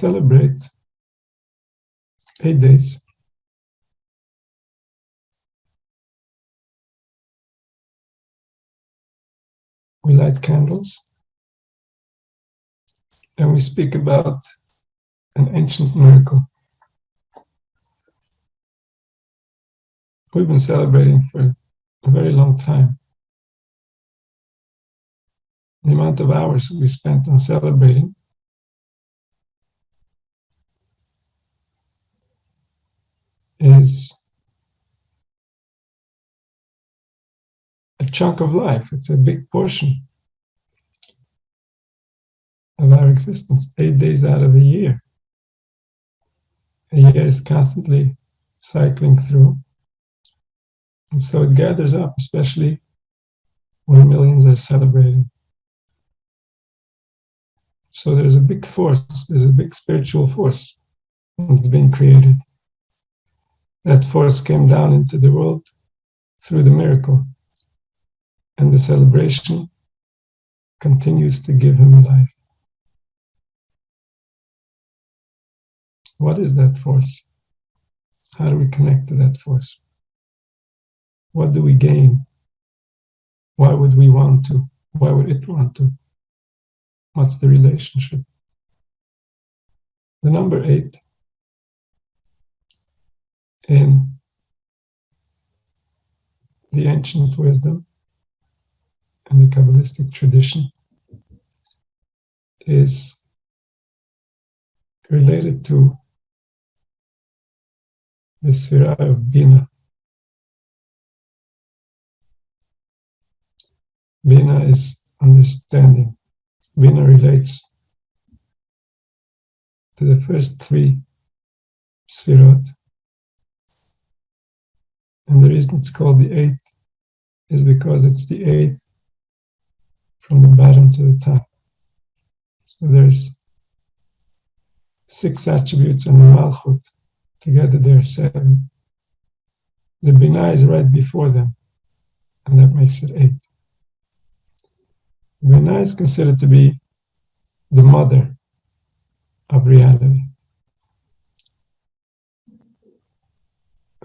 celebrate 8 days. We light candles and we speak about an ancient miracle. We've been celebrating for a very long time. The amount of hours we spent on celebrating is a chunk of life. It's a big portion of our existence, 8 days out of a year. A year is constantly cycling through. And so it gathers up, especially when millions are celebrating. So there's a big force, there's a big spiritual force that's being created. That force came down into the world through the miracle. And the celebration continues to give him life. What is that force? How do we connect to that force? What do we gain? Why would we want to? Why would it want to? What's the relationship? The number 8 in the ancient wisdom and the Kabbalistic tradition is related to the Sphira of Bina. Bina is understanding. Bina relates to the first 3 Sphirot. And the reason it's called the 8th is because it's the 8th from the bottom to the top. So there's 6 attributes in the Malchut. Together there are 7. The Bina is right before them, and that makes it 8. Bina is considered to be the mother of reality.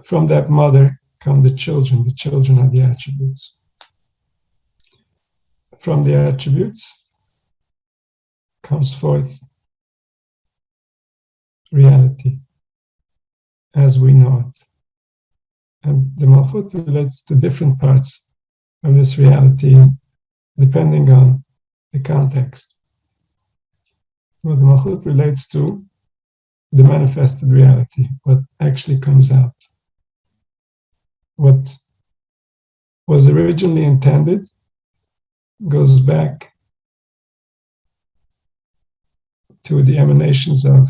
From that mother come the children. The children are the attributes. From the attributes comes forth reality as we know it. And the Malchut relates to different parts of this reality depending on the context. Well, the Malchut relates to the manifested reality, what actually comes out. What was originally intended goes back to the emanations of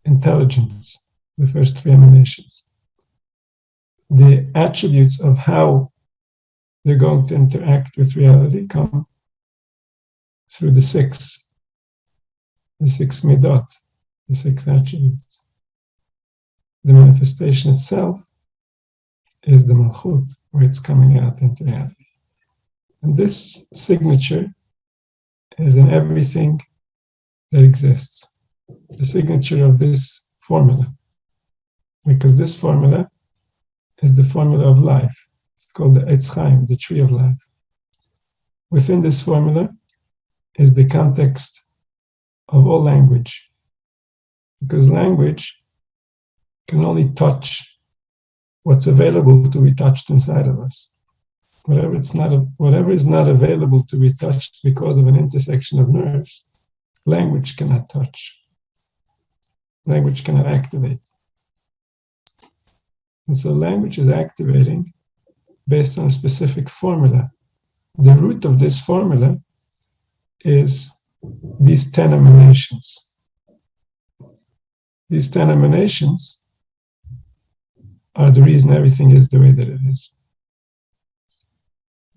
intelligence, the first 3 emanations. The attributes of how they're going to interact with reality come through the 6 midot, the 6 attributes. The manifestation itself is the Malchut, where it's coming out into reality. And this signature is in everything that exists. The signature of this formula. Because this formula is the formula of life. It's called the Chaim, the tree of life. Within this formula is the context of all language. Because language can only touch what's available to be touched inside of us. Whatever is not available to be touched because of an intersection of nerves, language cannot touch. Language cannot activate. And so language is activating based on a specific formula. The root of this formula is these 10 emanations. These 10 emanations are the reason everything is the way that it is.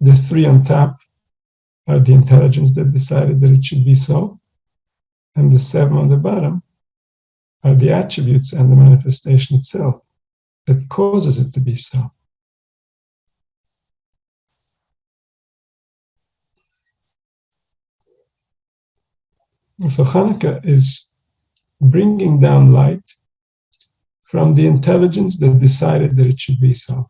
The 3 on top are the intelligence that decided that it should be so, and the 7 on the bottom are the attributes and the manifestation itself that causes it to be so. And so Chanukah is bringing down light from the intelligence that decided that it should be so.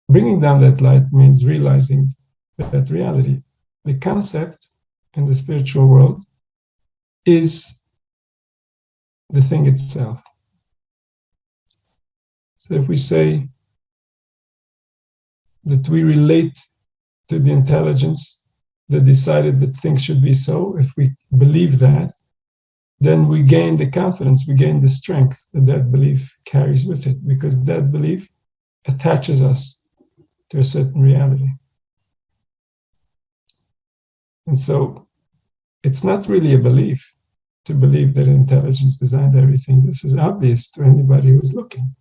Bringing down that light means realizing that reality, the concept in the spiritual world, is the thing itself. So if we say that we relate to the intelligence that decided that things should be so, if we believe that, then we gain the confidence, we gain the strength that that belief carries with it, because that belief attaches us to a certain reality. And so it's not really a belief to believe that intelligence designed everything. This is obvious to anybody who's looking.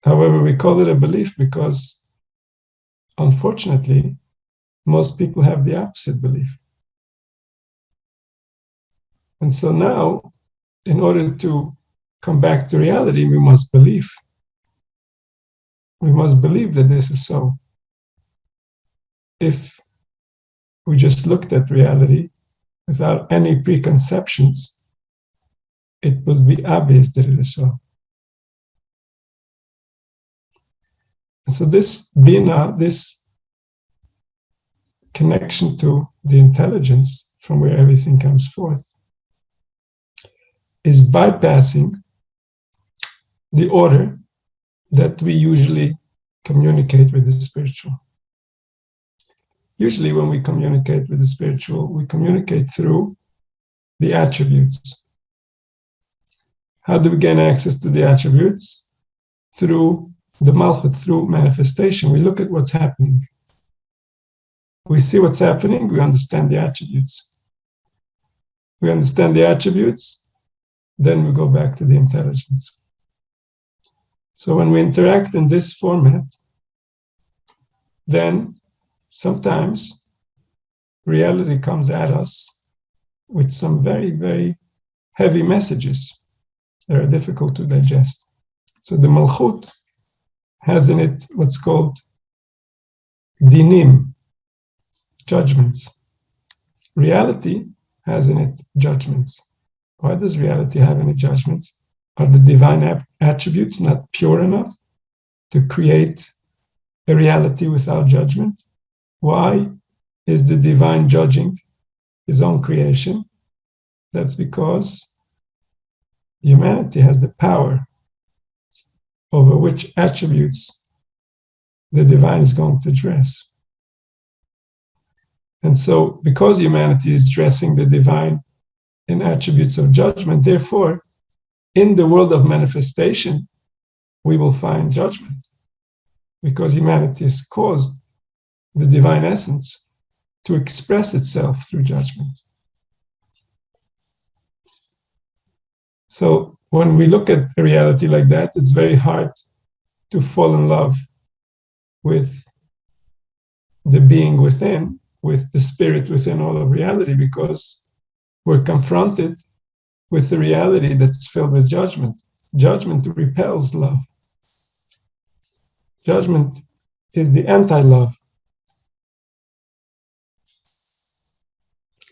However, we call it a belief because, unfortunately, most people have the opposite belief. And so now, in order to come back to reality, we must believe. We must believe that this is so. If we just looked at reality without any preconceptions, it would be obvious that it is so. And so this bina, this connection to the intelligence from where everything comes forth, is bypassing the order that we usually communicate with the spiritual. Usually when we communicate with the spiritual, we communicate through the attributes. How do we gain access to the attributes? Through the malchut, through manifestation. We look at what's happening. We see what's happening, we understand the attributes. We understand the attributes, then we go back to the intelligence. So when we interact in this format, then sometimes reality comes at us with some very, very heavy messages that are difficult to digest. So the malchut has in it what's called dinim, judgments. Reality has in it judgments. Why does reality have any judgments? Are the divine attributes not pure enough to create a reality without judgment? Why is the divine judging his own creation? That's because humanity has the power over which attributes the divine is going to dress. And so, because humanity is dressing the divine in attributes of judgment, therefore, in the world of manifestation, we will find judgment, because humanity has caused the divine essence to express itself through judgment. So when we look at a reality like that, it's very hard to fall in love with the being within, with the spirit within all of reality, because we're confronted with the reality that's filled with judgment. Judgment repels love. Judgment is the anti-love.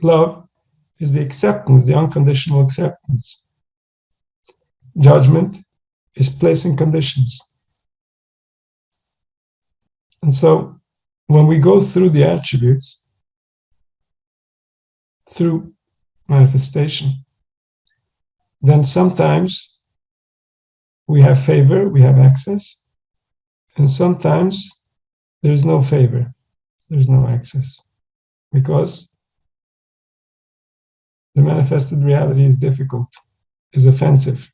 Love is the acceptance, the unconditional acceptance. Judgment is placing conditions. And so when we go through the attributes, through manifestation, then sometimes we have favor, we have access, and sometimes there's no favor, there's no access, because the manifested reality is difficult, is offensive.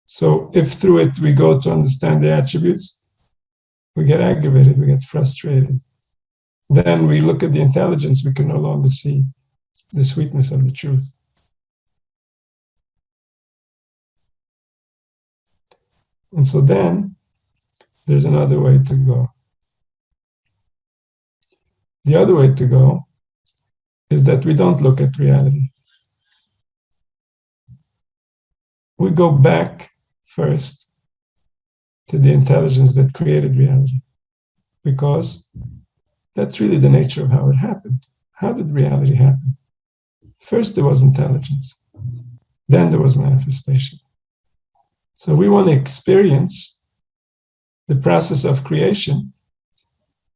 So if through it we go to understand the attributes, we get aggravated, we get frustrated. Then we look at the intelligence, we can no longer see the sweetness of the truth. And so then there's another way to go. The other way to go is that we don't look at reality. We go back first to the intelligence that created reality, because that's really the nature of how it happened. how did reality happen? First there was intelligence, then there was manifestation. So we want to experience the process of creation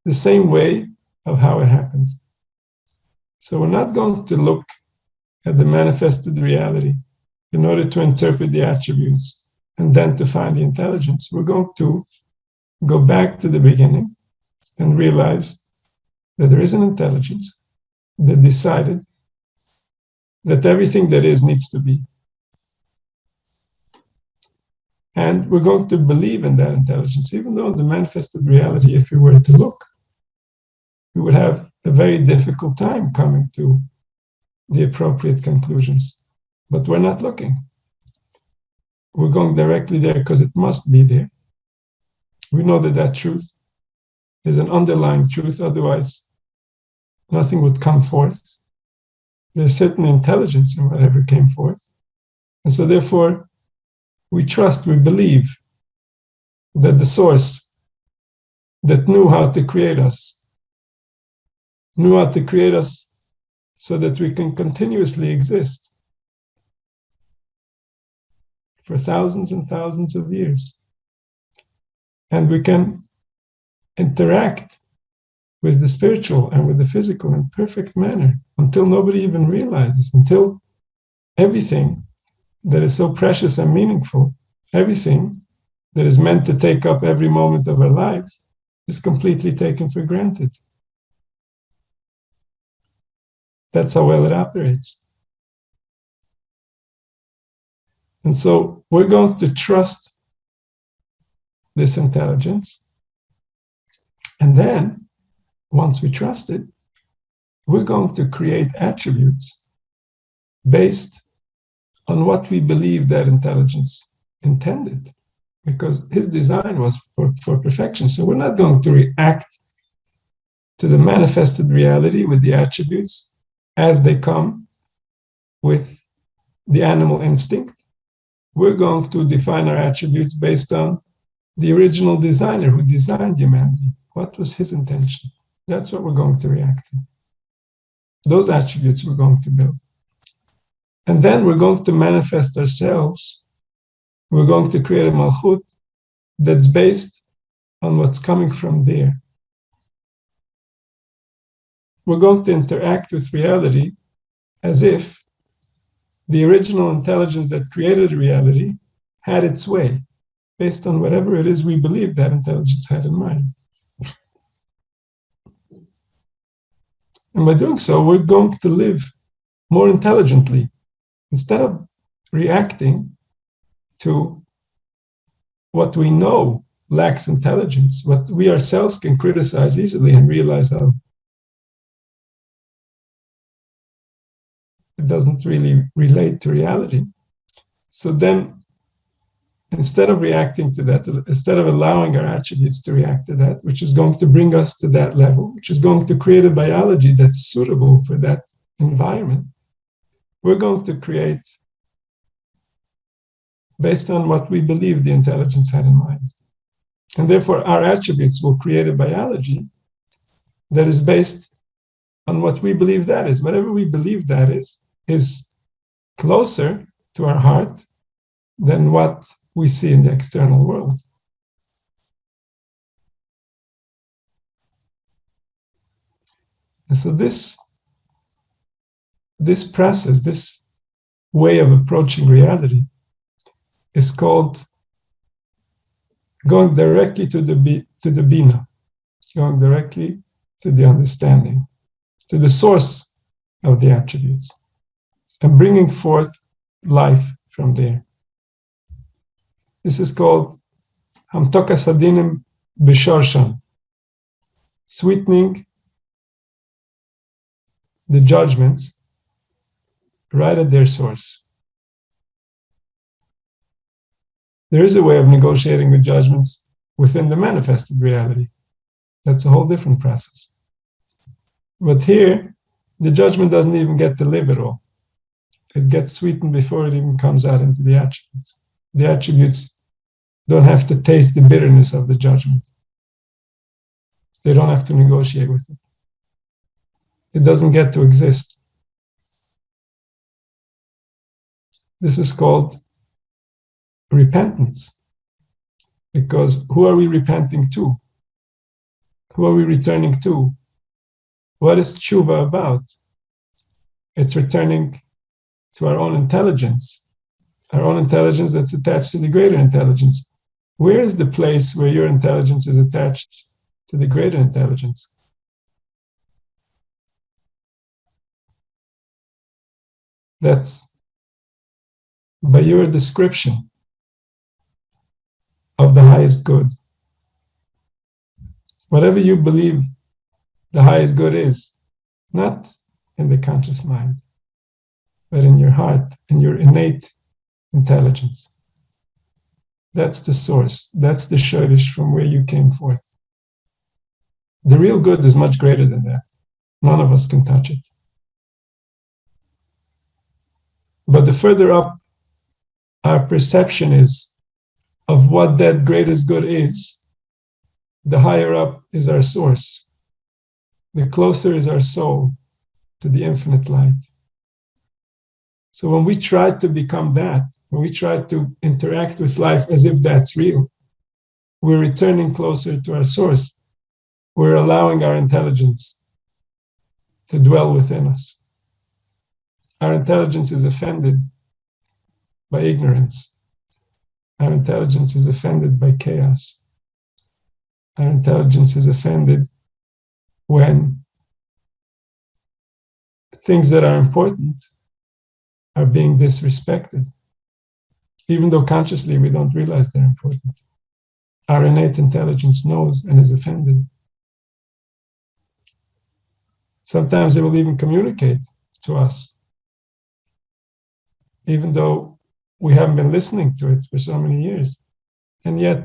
the same way of how it happened. So we're not going to look at the manifested reality in order to interpret the attributes and then to find the intelligence. We're going to go back to the beginning and realize that there is an intelligence that decided that everything that is needs to be. And we're going to believe in that intelligence, even though the manifested reality, if we were to look, we would have a very difficult time coming to the appropriate conclusions. But we're not looking. We're going directly there because it must be there. We know that that truth is an underlying truth, otherwise nothing would come forth. There's certain intelligence in whatever came forth. And so therefore, we trust, we believe that the source that knew how to create us so that we can continuously exist for thousands and thousands of years. And we can interact with the spiritual and with the physical in perfect manner until nobody even realizes, until everything that is so precious and meaningful, everything that is meant to take up every moment of our life is completely taken for granted. That's how well it operates. And so we're going to trust this intelligence. And then, once we trust it, we're going to create attributes based on what we believe that intelligence intended, because his design was for perfection. So we're not going to react to the manifested reality with the attributes as they come with the animal instinct. We're going to define our attributes based on the original designer who designed humanity. What was his intention? That's what we're going to react to. Those attributes we're going to build. And then we're going to manifest ourselves. We're going to create a malchut that's based on what's coming from there. We're going to interact with reality as if the original intelligence that created reality had its way, based on whatever it is we believe that intelligence had in mind. And by doing so, we're going to live more intelligently. Instead of reacting to what we know lacks intelligence, what we ourselves can criticize easily and realize, oh, it doesn't really relate to reality. So then, instead of reacting to that, instead of allowing our attributes to react to that, which is going to bring us to that level, which is going to create a biology that's suitable for that environment, we're going to create based on what we believe the intelligence had in mind. And therefore, our attributes will create a biology that is based on what we believe that is. Whatever we believe that is closer to our heart than what we see in the external world. And so this process, this way of approaching reality is called going directly to the bina, going directly to the understanding, to the source of the attributes, and bringing forth life from there. This is called hamtokas hadinim b'shorshan, sweetening the judgments right at their source. There is a way of negotiating with judgments within the manifested reality. That's a whole different process. But here, the judgment doesn't even get to live at all. It gets sweetened before it even comes out into the attributes. The attributes don't have to taste the bitterness of the judgment. They don't have to negotiate with it. it doesn't get to exist. This is called repentance. Because who are we repenting to? Who are we returning to? What is tshuva about? It's returning to our own intelligence that's attached to the greater intelligence. Where is the place where your intelligence is attached to the greater intelligence? That's by your description of the highest good. Whatever you believe the highest good is, not in the conscious mind, but in your heart, in your innate intelligence. That's the source. That's the shorish from where you came forth. The real good is much greater than that. None of us can touch it. But the further up our perception is of what that greatest good is, the higher up is our source. The closer is our soul to the infinite light. So when we try to become that, when we try to interact with life as if that's real, we're returning closer to our source. We're allowing our intelligence to dwell within us. Our intelligence is offended by ignorance. Our intelligence is offended by chaos. Our intelligence is offended when things that are important are being disrespected, even though consciously we don't realize they're important. Our innate intelligence knows and is offended. Sometimes it will even communicate to us, even though we haven't been listening to it for so many years. And yet,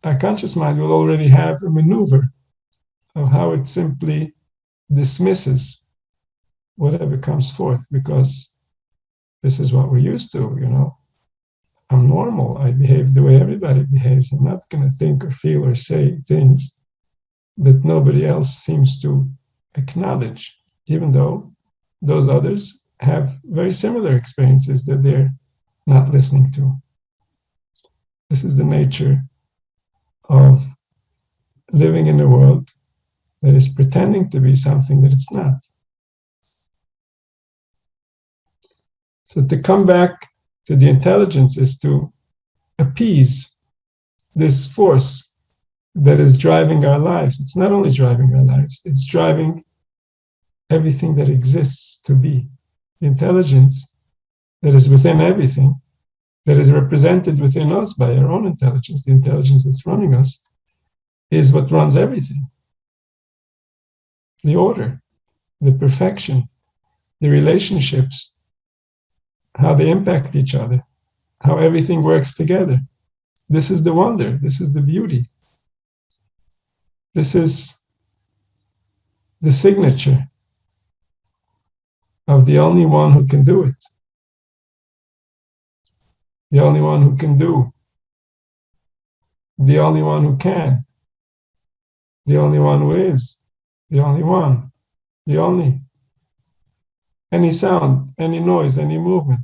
our conscious mind will already have a maneuver of how it simply dismisses whatever comes forth, because this is what we're used to, you know. I'm normal. I behave the way everybody behaves. I'm not going to think or feel or say things that nobody else seems to acknowledge, even though those others have very similar experiences that they're not listening to. This is the nature of living in a world that is pretending to be something that it's not. So to come back to the intelligence is to appease this force that is driving our lives. It's not only driving our lives, it's driving everything that exists to be. The intelligence that is within everything, that is represented within us by our own intelligence, the intelligence that's running us, is what runs everything. The order, the perfection, the relationships, how they impact each other, how everything works together. This is the wonder. This is the beauty. This is the signature of the only one who can do it. The only one who can do. The only one who can. The only one who is. The only one. The only. Any sound, any noise, any movement.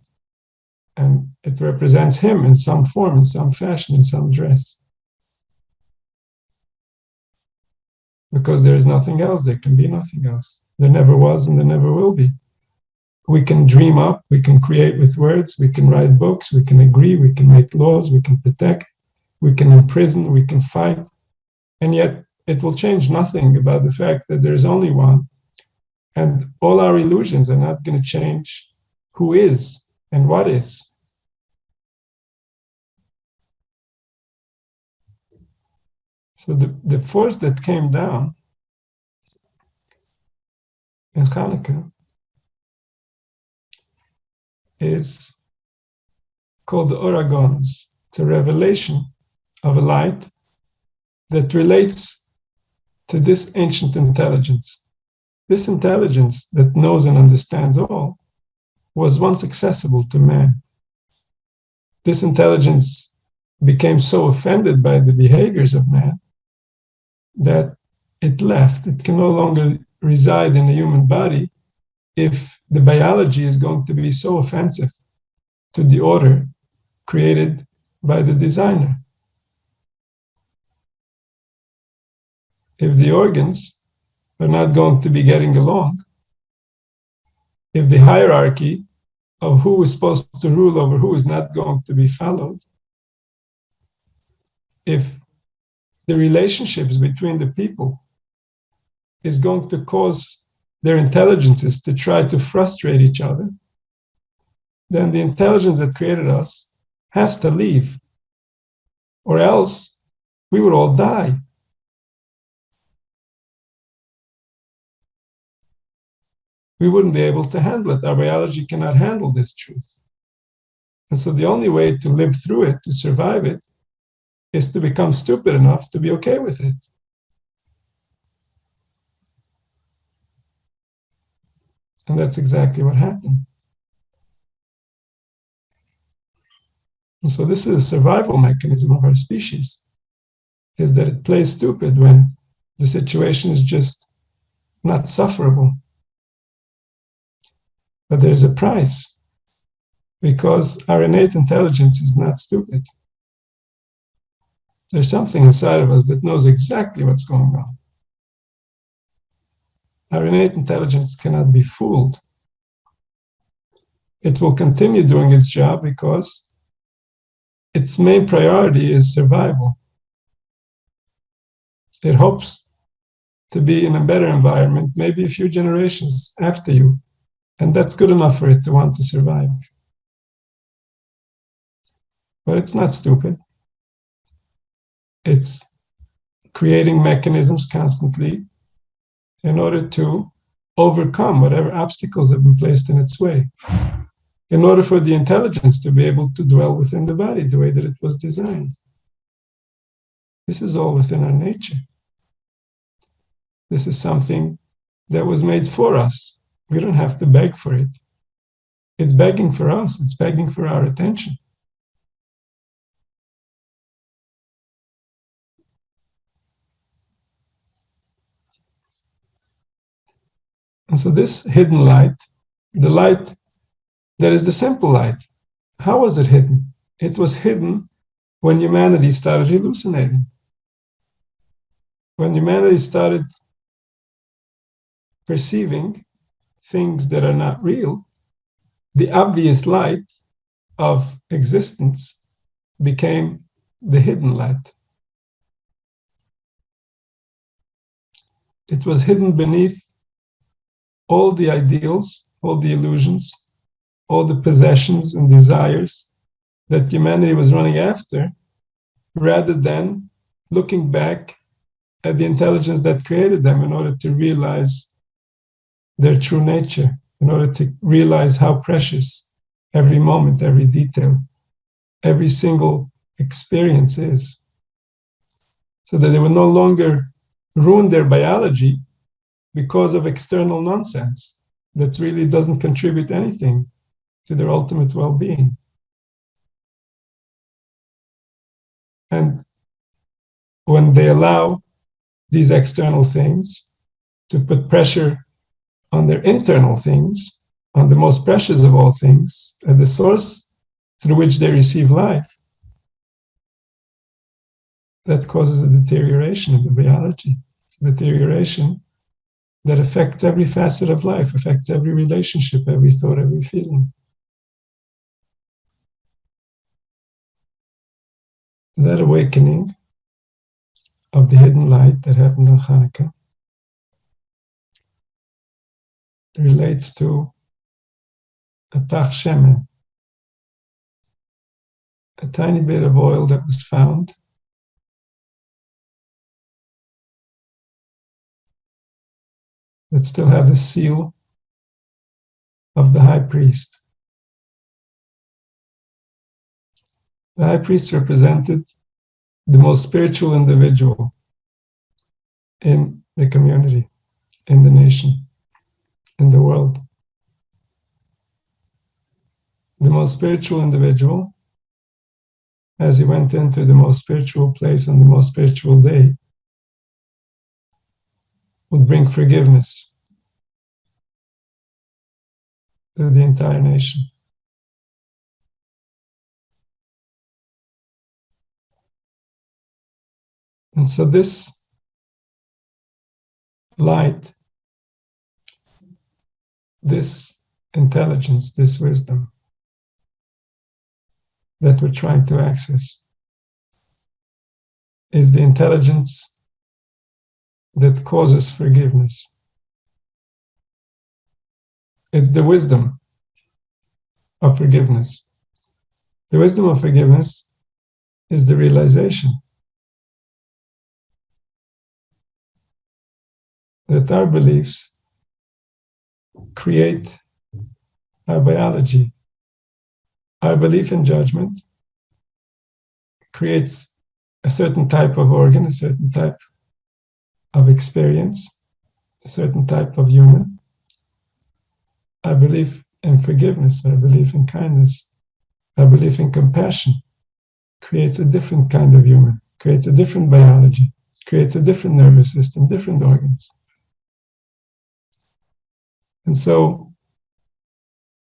And it represents him in some form, in some fashion, in some dress. Because there is nothing else, there can be nothing else. There never was and there never will be. We can dream up, we can create with words, we can write books, we can agree, we can make laws, we can protect, we can imprison, we can fight. And yet it will change nothing about the fact that there is only one. And all our illusions are not going to change who is and what is. So the force that came down in Chanukah is called the Oragonus. It's a revelation of a light that relates to this ancient intelligence. This intelligence that knows and understands all was once accessible to man. This intelligence became so offended by the behaviors of man that it left. It can no longer reside in a human body if the biology is going to be so offensive to the order created by the designer? If the organs are not going to be getting along, if the hierarchy of who is supposed to rule over who is not going to be followed, if the relationships between the people is going to cause their intelligences to try to frustrate each other, then the intelligence that created us has to leave, or else we would all die. We wouldn't be able to handle it. Our biology cannot handle this truth. And so the only way to live through it, to survive it, is to become stupid enough to be okay with it. And that's exactly what happened. And so this is a survival mechanism of our species, is that it plays stupid when the situation is just not sufferable. But there's a price, because our innate intelligence is not stupid. There's something inside of us that knows exactly what's going on. Our innate intelligence cannot be fooled. It will continue doing its job because its main priority is survival. It hopes to be in a better environment, maybe a few generations after you, and that's good enough for it to want to survive. But it's not stupid. It's creating mechanisms constantly in order to overcome whatever obstacles have been placed in its way, in order for the intelligence to be able to dwell within the body the way that it was designed. This is all within our nature. This is something that was made for us. We don't have to beg for it. It's begging for us. It's begging for our attention. And so this hidden light, the light that is the simple light, how was it hidden? It was hidden when humanity started hallucinating. When humanity started perceiving things that are not real, the obvious light of existence became the hidden light. It was hidden beneath all the ideals, all the illusions, all the possessions and desires that humanity was running after, rather than looking back at the intelligence that created them in order to realize their true nature, in order to realize how precious every moment, every detail, every single experience is. So that they would no longer ruin their biology because of external nonsense that really doesn't contribute anything to their ultimate well-being. And when they allow these external things to put pressure on their internal things, on the most precious of all things, at the source through which they receive life, that causes a deterioration in the biology, a deterioration that affects every facet of life, affects every relationship, every thought, every feeling. That awakening of the hidden light that happened on Chanukah relates to a tach shemen, a tiny bit of oil that was found that still have the seal of the high priest. The high priest represented the most spiritual individual in the community, in the nation, in the world. The most spiritual individual, as he went into the most spiritual place on the most spiritual day, would bring forgiveness to the entire nation. And so this light, this intelligence, this wisdom that we're trying to access is the intelligence that causes forgiveness. It's the wisdom of forgiveness. The wisdom of forgiveness is the realization that our beliefs create our biology. Our belief in judgment creates a certain type of organ, a certain type of experience, a certain type of human. Our belief in forgiveness, our belief in kindness, our belief in compassion creates a different kind of human, creates a different biology, creates a different nervous system, different organs. And so,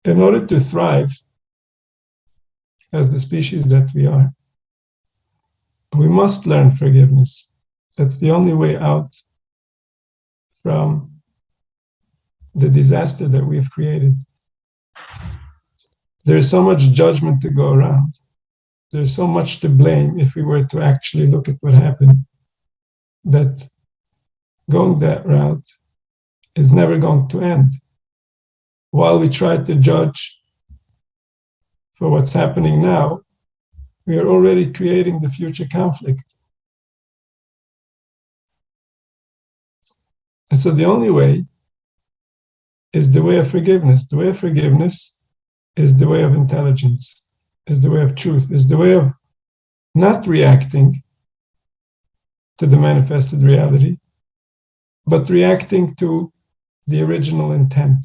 in order to thrive as the species that we are, we must learn forgiveness. That's the only way out from the disaster that we've created. There's so much judgment to go around. There's so much to blame if we were to actually look at what happened, that going that route is never going to end. While we try to judge for what's happening now, we are already creating the future conflict. And so the only way is the way of forgiveness. The way of forgiveness is the way of intelligence, is the way of truth, is the way of not reacting to the manifested reality, but reacting to the original intent,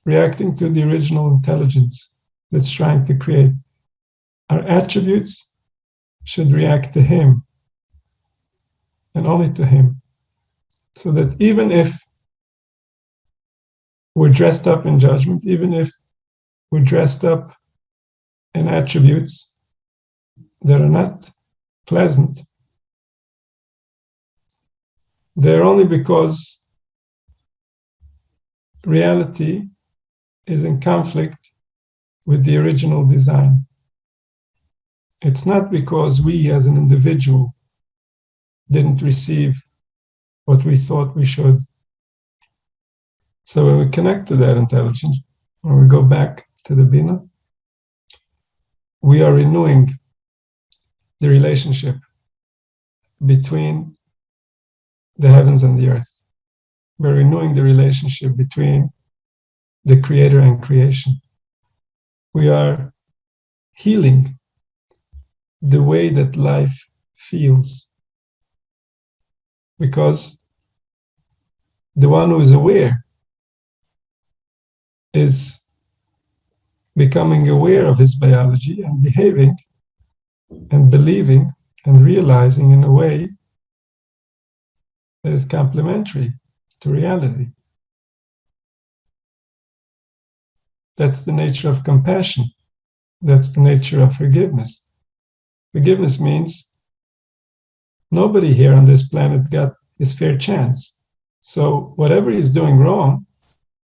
reacting to the original intelligence that's trying to create. Our attributes should react to Him and only to Him, so that even if we're dressed up in judgment, even if we're dressed up in attributes that are not pleasant, they're only because reality is in conflict with the original design. It's not because we as an individual didn't receive what we thought we should. So when we connect to that intelligence, when we go back to the Bina, we are renewing the relationship between the heavens and the earth. We're renewing the relationship between the Creator and creation. We are healing the way that life feels, because the one who is aware is becoming aware of his biology and behaving and believing and realizing in a way that is complementary to reality. That's the nature of compassion. That's the nature of forgiveness. Forgiveness means nobody here on this planet got his fair chance. So whatever he's doing wrong,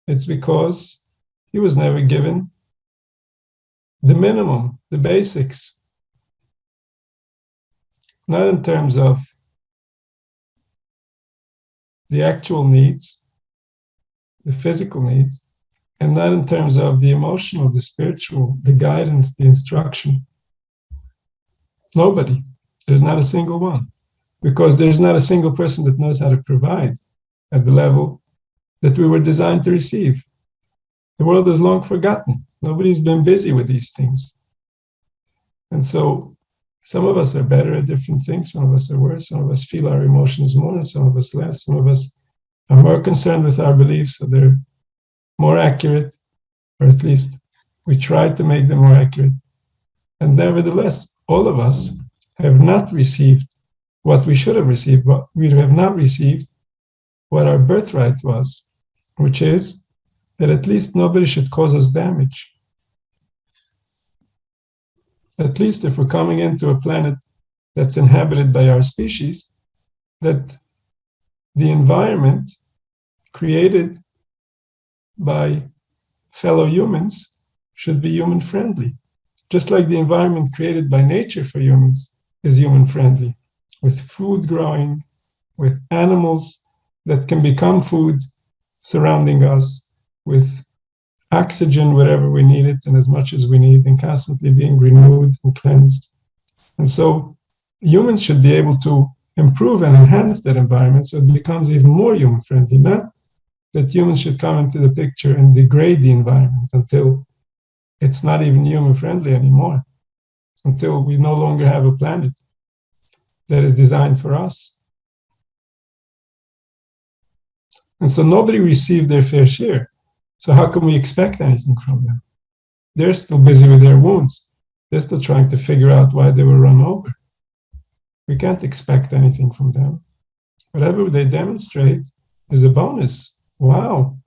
it's because he was never given the minimum, the basics. Not in terms of the actual needs, the physical needs, and not in terms of the emotional, the spiritual, the guidance, the instruction. Nobody. There's not a single one. Because there's not a single person that knows how to provide at the level that we were designed to receive. The world is long forgotten. Nobody's been busy with these things. And so some of us are better at different things, some of us are worse, some of us feel our emotions more, and some of us less, some of us are more concerned with our beliefs, so they're more accurate, or at least we try to make them more accurate. And nevertheless, all of us have not received what we should have received, but we have not received what our birthright was, which is that at least nobody should cause us damage. At least if we're coming into a planet that's inhabited by our species, that the environment created by fellow humans should be human friendly. Just like the environment created by nature for humans is human friendly, with food growing, with animals that can become food surrounding us, with oxygen wherever we need it and as much as we need, and constantly being renewed and cleansed. And so humans should be able to improve and enhance that environment so it becomes even more human friendly, not that humans should come into the picture and degrade the environment until it's not even human friendly anymore, until we no longer have a planet that is designed for us. And so nobody received their fair share. So how can we expect anything from them? They're still busy with their wounds. They're still trying to figure out why they were run over. We can't expect anything from them. Whatever they demonstrate is a bonus. Wow,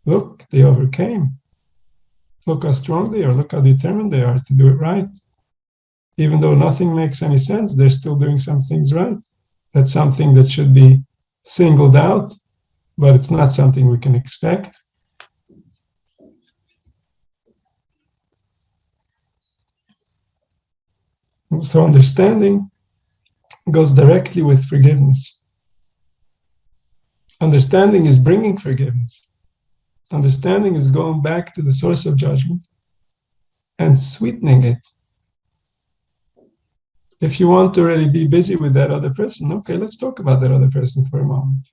look, they overcame. Look how strong they are. Look how determined they are to do it right. Even though nothing makes any sense, they're still doing some things right. That's something that should be singled out, but it's not something we can expect. And so understanding goes directly with forgiveness. Understanding is bringing forgiveness. Understanding is going back to the source of judgment and sweetening it. If you want to really be busy with that other person, okay, let's talk about that other person for a moment.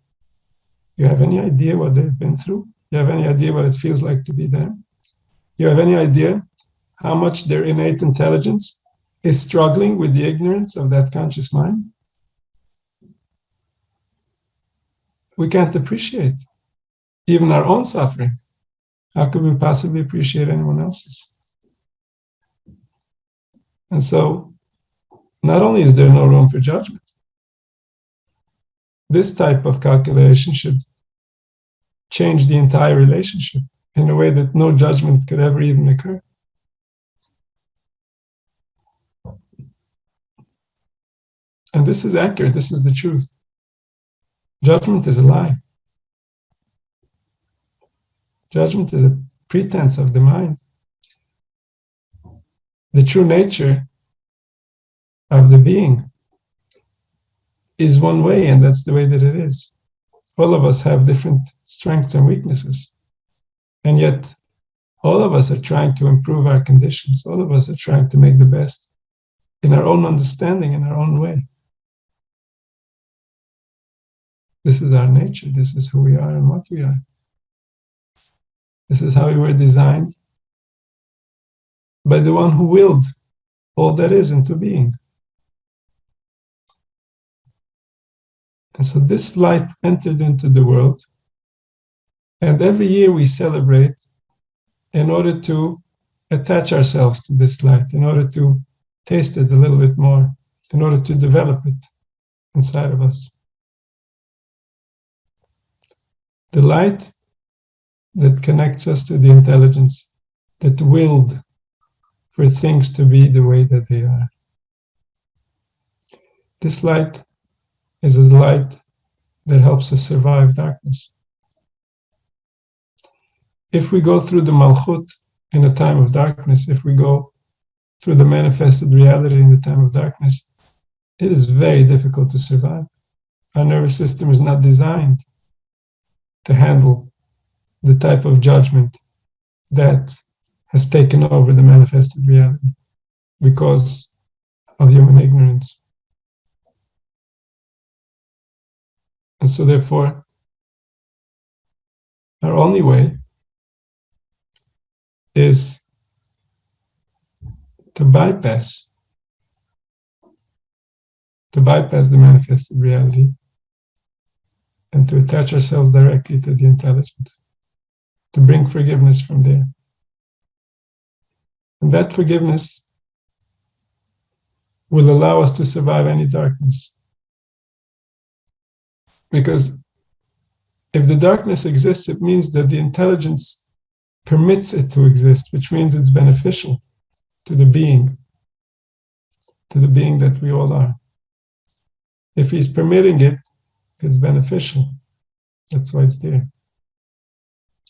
You have any idea what they've been through? You have any idea what it feels like to be them? You have any idea how much their innate intelligence is struggling with the ignorance of that conscious mind? We can't appreciate even our own suffering. How could we possibly appreciate anyone else's? And so, not only is there no room for judgment, this type of calculation should change the entire relationship in a way that no judgment could ever even occur. And this is accurate, this is the truth. Judgment is a lie. Judgment is a pretense of the mind. The true nature of the being is one way, and that's the way that it is. All of us have different strengths and weaknesses, and yet all of us are trying to improve our conditions. All of us are trying to make the best in our own understanding, in our own way. This is our nature. This is who we are and what we are. This is how we were designed by the one who willed all that is into being. And so this light entered into the world, and every year we celebrate in order to attach ourselves to this light, in order to taste it a little bit more, in order to develop it inside of us. The light that connects us to the intelligence that willed for things to be the way that they are. This light is a light that helps us survive darkness. If we go through the Malchut in a time of darkness, if we go through the manifested reality in the time of darkness, it is very difficult to survive. Our nervous system is not designed to handle the type of judgment that has taken over the manifested reality because of human ignorance. And so therefore, our only way is to bypass the manifested reality and to attach ourselves directly to the intelligence, to bring forgiveness from there. And that forgiveness will allow us to survive any darkness. Because if the darkness exists, it means that the intelligence permits it to exist, which means it's beneficial to the being that we all are. If he's permitting it, it's beneficial. That's why it's there.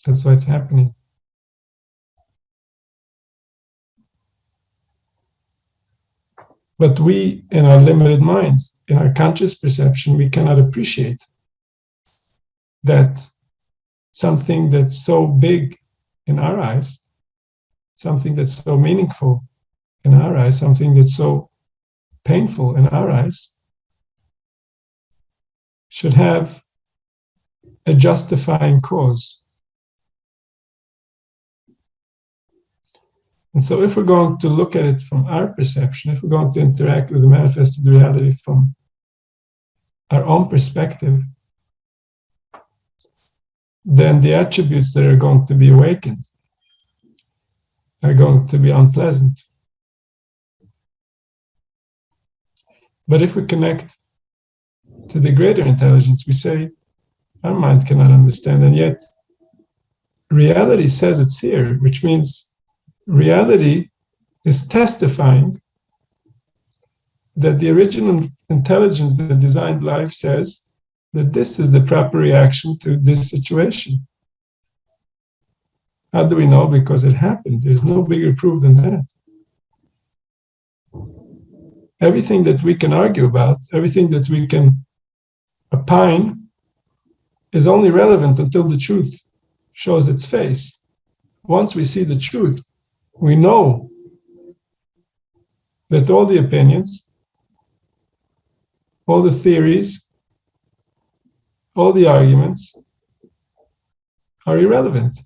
That's why it's happening. But we, in our limited minds, in our conscious perception, we cannot appreciate that something that's so big in our eyes, something that's so meaningful in our eyes, something that's so painful in our eyes, should have a justifying cause. And so if we're going to look at it from our perception, if we're going to interact with the manifested reality from our own perspective, then the attributes that are going to be awakened are going to be unpleasant. But if we connect to the greater intelligence, we say, our mind cannot understand, and yet reality says it's here, which means reality is testifying that the original intelligence that designed life says that this is the proper reaction to this situation. How do we know? Because it happened. There's no bigger proof than that. Everything that we can argue about, everything that we can opine, is only relevant until the truth shows its face. Once we see the truth, we know that all the opinions, all the theories, all the arguments are irrelevant.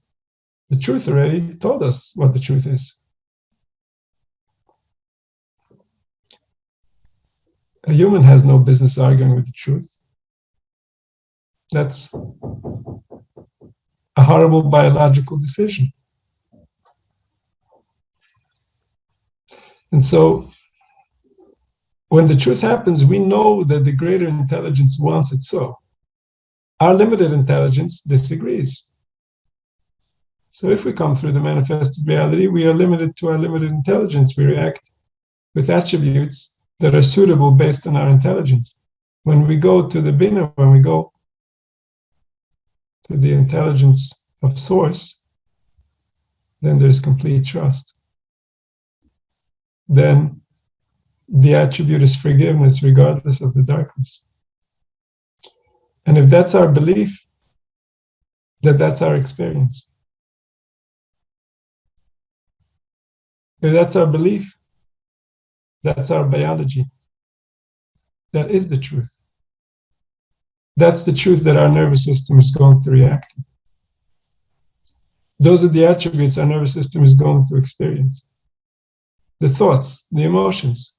The truth already told us what the truth is. A human has no business arguing with the truth. That's a horrible biological decision. And so, when the truth happens, we know that the greater intelligence wants it so. Our limited intelligence disagrees. So if we come through the manifested reality, we are limited to our limited intelligence. We react with attributes that are suitable based on our intelligence. When we go to the Bina, when we go to the intelligence of Source, then there's complete trust. Then the attribute is forgiveness regardless of the darkness. And if that's our belief, then that's our experience. If that's our belief, that's our biology. That is the truth. That's the truth that our nervous system is going to react to. Those are the attributes our nervous system is going to experience. The thoughts, the emotions,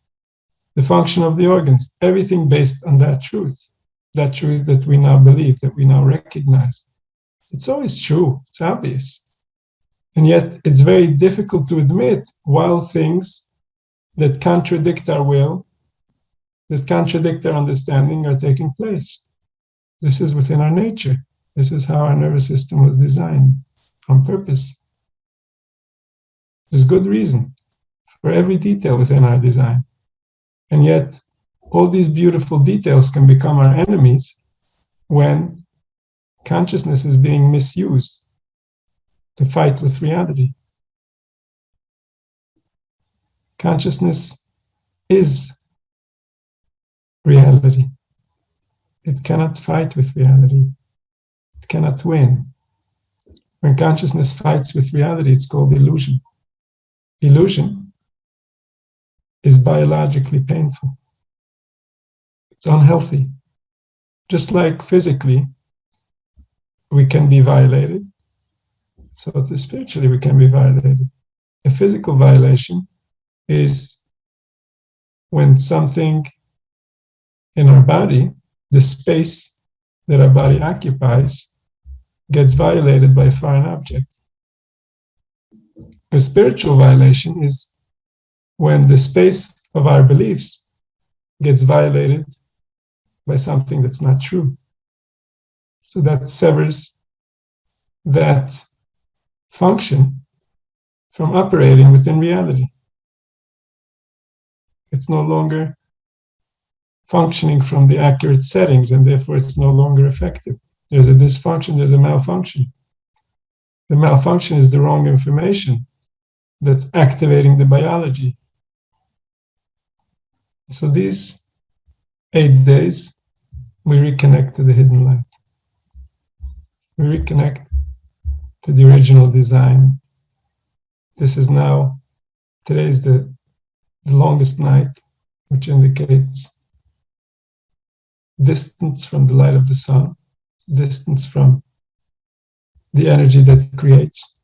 the function of the organs, everything based on that truth that we now believe, that we now recognize. It's always true, it's obvious. And yet it's very difficult to admit while things that contradict our will, that contradict our understanding are taking place. This is within our nature. This is how our nervous system was designed on purpose. There's good reason for every detail within our design. And yet, all these beautiful details can become our enemies when consciousness is being misused to fight with reality. Consciousness is reality. It cannot fight with reality. It cannot win. When consciousness fights with reality, it's called illusion. Illusion is biologically painful. It's unhealthy. Just like physically, we can be violated, so spiritually we can be violated. A physical violation is when something in our body, the space that our body occupies, gets violated by a foreign object. A spiritual violation is when the space of our beliefs gets violated by something that's not true. So that severs that function from operating within reality. It's no longer functioning from the accurate settings, and therefore it's no longer effective. There's a dysfunction, there's a malfunction. The malfunction is the wrong information that's activating the biology. So these 8 days, we reconnect to the hidden light. We reconnect to the original design. This is now, today is the longest night, which indicates distance from the light of the sun, distance from the energy that creates.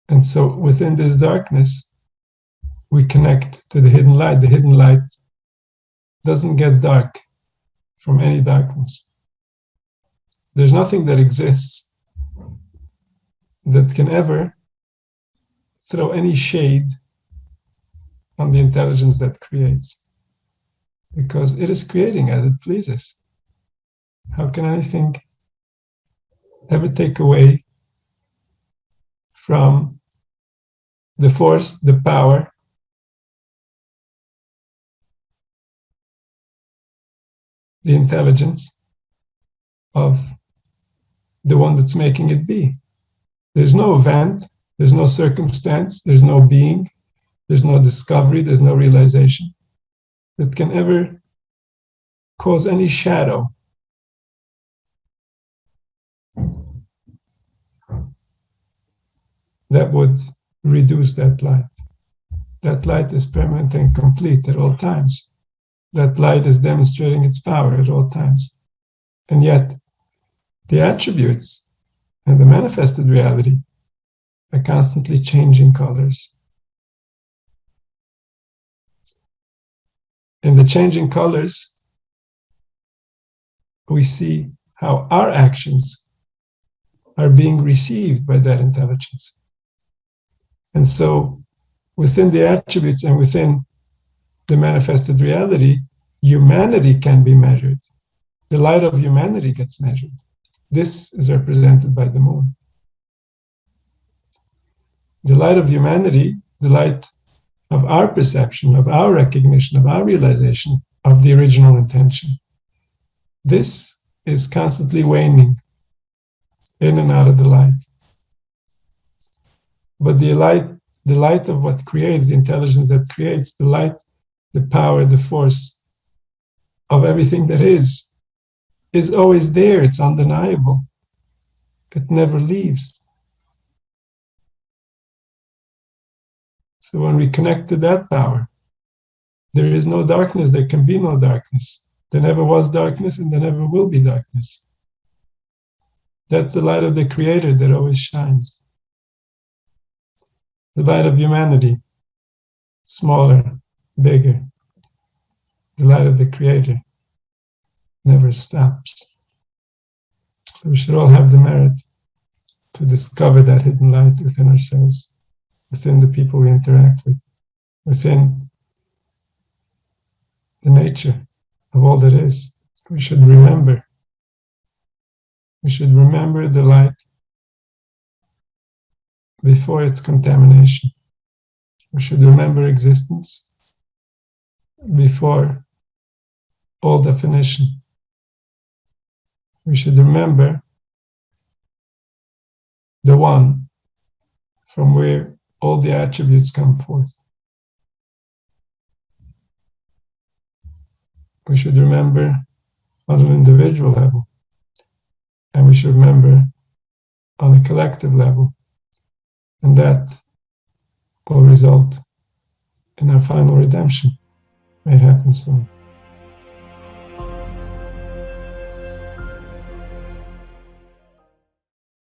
And so within this darkness, we connect to the hidden light. The hidden light doesn't get dark from any darkness. There's nothing that exists that can ever throw any shade on the intelligence that creates, because it is creating as it pleases. How can anything ever take away from the force, the power, the intelligence of the one that's making it be? There's no event, there's no circumstance, there's no being, there's no discovery, there's no realization that can ever cause any shadow that would reduce that light. That light is permanent and complete at all times. That light is demonstrating its power at all times. And yet, the attributes and the manifested reality are constantly changing colors. In the changing colors, we see how our actions are being received by that intelligence. And so, within the attributes and within the manifested reality, humanity can be measured. The light of humanity gets measured. This is represented by the moon. The light of humanity, the light of our perception, of our recognition, of our realization of the original intention, this is constantly waning in and out of the light. But the light of what creates, the intelligence that creates, the light, the power, the force of everything that is always there. It's undeniable. It never leaves. So when we connect to that power, there is no darkness, there can be no darkness. There never was darkness and there never will be darkness. That's the light of the Creator that always shines. The light of humanity, smaller, bigger. The light of the Creator never stops. So we should all have the merit to discover that hidden light within ourselves, within the people we interact with, within the nature of all that is. We should remember. We should remember the light before its contamination. We should remember existence before all definition. We should remember the one from where all the attributes come forth. We should remember on an individual level, and we should remember on a collective level, and that will result in our final redemption. May it happen soon.